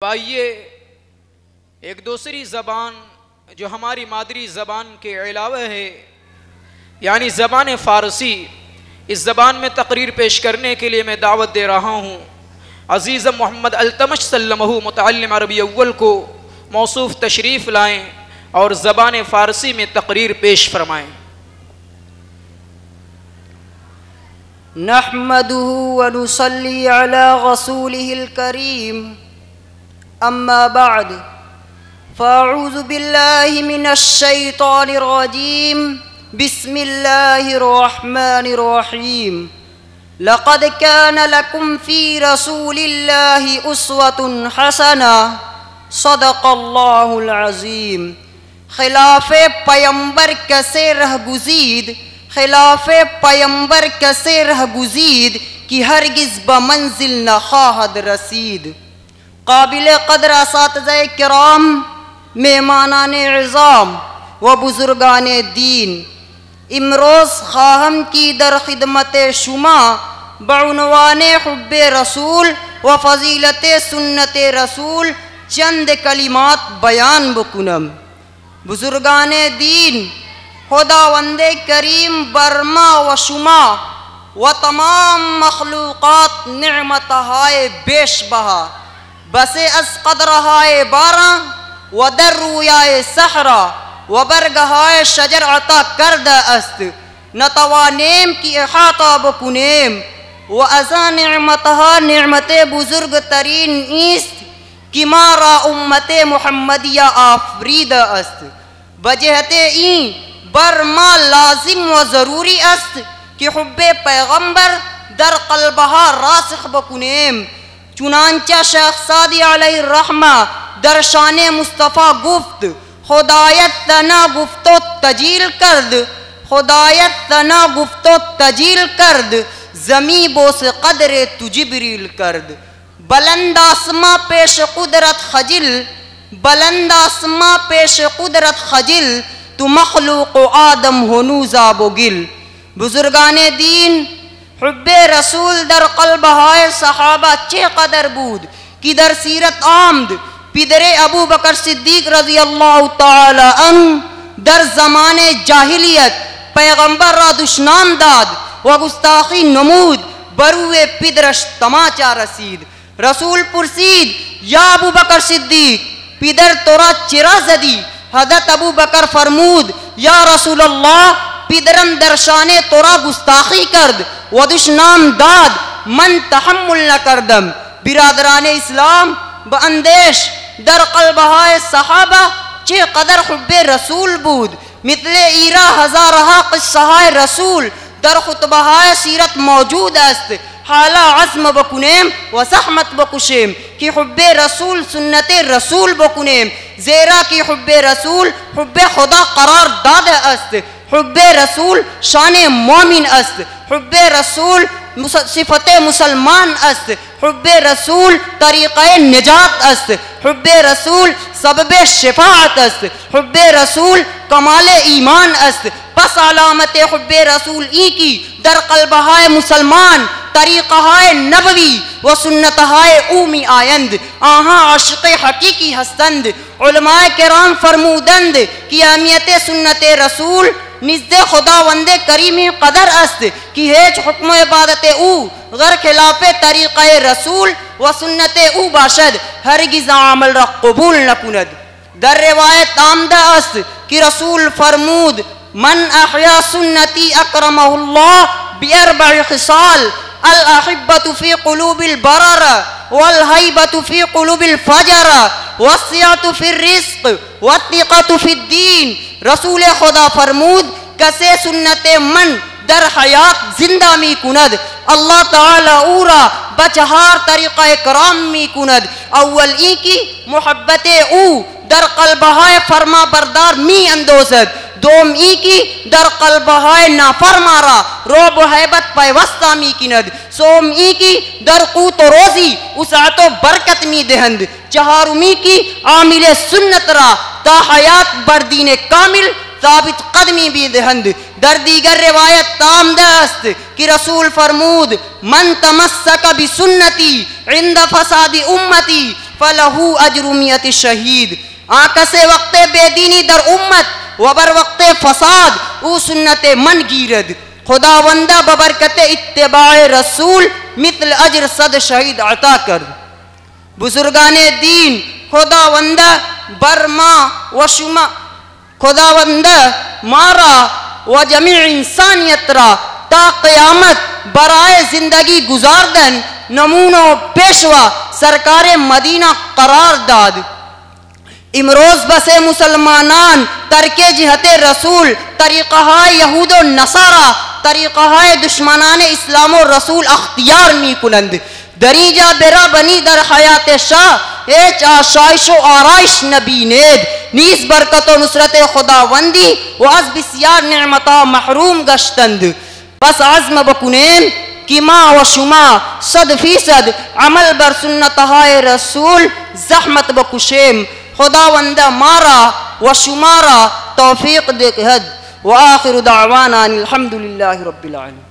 آئیے ایک دوسری زبان جو ہماری مادری زبان کے علاوہ ہے یعنی زبان فارسی، اس زبان میں تقریر پیش کرنے کے لیے میں دعوت دے رہا ہوں عزیز محمد التمش سلمہ متعلم عربی اول کو موصوف تشریف لائیں اور زبان فارسی میں تقریر پیش فرمائیں۔ نحمده ونصلي على رسوله الكريم أما بعد فأعوذ بالله من الشيطان الرجيم بسم الله الرحمن الرحيم لقد كان لكم في رسول الله أسوة حسنة صدق الله العظيم۔ خلاف پیمبر کسے رہگزید، خلاف پیمبر کسے رہگزید کہ ہرگز بمنزل نہ خواہد رسید۔ قابل قدر اساتذہ کرام، مہمانان عظام و بزرگان دین، امروز خواہم کی در خدمت شما بعنوان حب رسول و فضیلت سنت رسول چند کلمات بیان بکنم۔ بزرگان دین، خداوند کریم برما و شما و تمام مخلوقات نعمتہائے بیش بہا بسے از قدرہائے باراں و در رویائے صحرا و برگہائے شجر عطا کردہ است، نتوانیم کی احاطہ بکنیم و ازا نعمتہا نعمت بزرگ ترین ایست کہ مارا امت محمدیہ آفریدہ است۔ بجہت این برما لازم و ضروری است کہ حب پیغمبر در قلبہا راسخ بکنیم۔ چنانچہ شیخ سعدی علیہ الرحمہ در شان مصطفیٰ گفت، خدایت تنا گفت و تجیل کرد، خدایت تنا گفت و تجیل کرد، زمیں بوس قدر تو جبریل کرد۔ بلند آسماں پیش قدرت خجل، بلند آسماں پیش قدرت خجل، تو مخلوق و آدم ہنوزا بگل۔ بزرگان دین، حب رسول در قلبہائے صحابہ چہ قدر بود کہ در سیرت آمد پدر ابو بکر صدیق رضی اللہ تعالی عنہ در زمان جاہلیت پیغمبر را دشنام داد و گستاخی نمود، بروے پدرش تماچا رسید۔ رسول پرسید، یا ابو بکر صدیق، پدر تورا چرا زدی؟ حضرت ابو بکر فرمود، یا رسول اللہ، پدرم در شان تورا گستاخی کرد و دشنام داد، من تحمل نہ کردم۔ برادران اسلام، باندیش در قلبہائے صحابہ چہ قدر حب رسول بود، مثل ایرا ہزارہا قصہائے رسول در خطبہائے سیرت موجود است۔ حالا عزم بکنیم و زحمت بکشیم کہ حب رسول سنت رسول بکنیم، زیرا کہ حب رسول حب خدا قرار داده است، حب رسول شان مومن است، حب رسول صفت مسلمان است، حب رسول طریقہ نجات است، حب رسول سبب شفاعت است، حب رسول کمال ایمان است۔ پس علامت حب رسول ای کی در قلبہائے مسلمان طریقہائے نبوی و سنتہائے اومی آیند، آہاں عاشق حقیقی ہستند۔ علماء کرام فرمودند کہ اہمیت سنت رسول نزد خداوند کریم قدر است کہ ہیچ حکم عبادت او غیر خلاف طریقہ رسول و سنت او باشد، ہرگز عمل را قبول نکند۔ در روایت آمدہ است کہ رسول فرمود، من احیا سنتی اکرمہ اللہ باربع خصال، الاحبۃ فی قلوب البرر والہیبۃ فی قلوب الفجر والسعۃ فی الرزق والثقۃ فی الدین۔ رسول خدا فرمود، کسے سنت من در حیات زندہ می کند، اللہ تعالی اورا بچہار طریقہ کرام می کند۔ اول ای کی محبت او در قلبہائے فرما بردار می اندوزد، دوم ای کی در قلبہائے نافرمارا روب و حیبت پیوستہ می کند، سوم ای کی در قوت و روزی وسعت و برکت می دہند، چہارمی کی عامل سنت را تا حیات بردین کامل ثابت قدمی بھی دہند۔ در دیگر روایت آمدہ است کہ رسول فرمود، من تمسک بسنتی عند فساد امتی فلہو اجر میت شہید. آکس وقت بے دینی در امت و بر وقت فساد او سنت من گیرد. خداوندہ ببرکت اتباع رسول مثل اجر 100 شہید عطا کر. بزرگان دین خداوندہ برما و شما خداوندہ مارا و جمیع انسانیت را تا قیامت برائے زندگی گزاردن نمون و پیشوا سرکار مدینہ قرار داد. امروز بس مسلمانان ترک جہت رسول طریقہ یہود و نصارہ طریقہ دشمنان اسلام و رسول اختیار می کنند. دریجہ برا بنی در حیات شاہ ایچ آشائش و آرائش نبی نید نیز برکت و نصرت خداوندی و از بسیار نعمتا محروم گشتند. پس عزم بکنیم کہ ما و شما 100% عمل بر سنتہائے رسول زحمت بکشیم. خداوندہ مارا و شمارا توفیق دے. و آخر دعوانا الحمدللہ رب العالمین.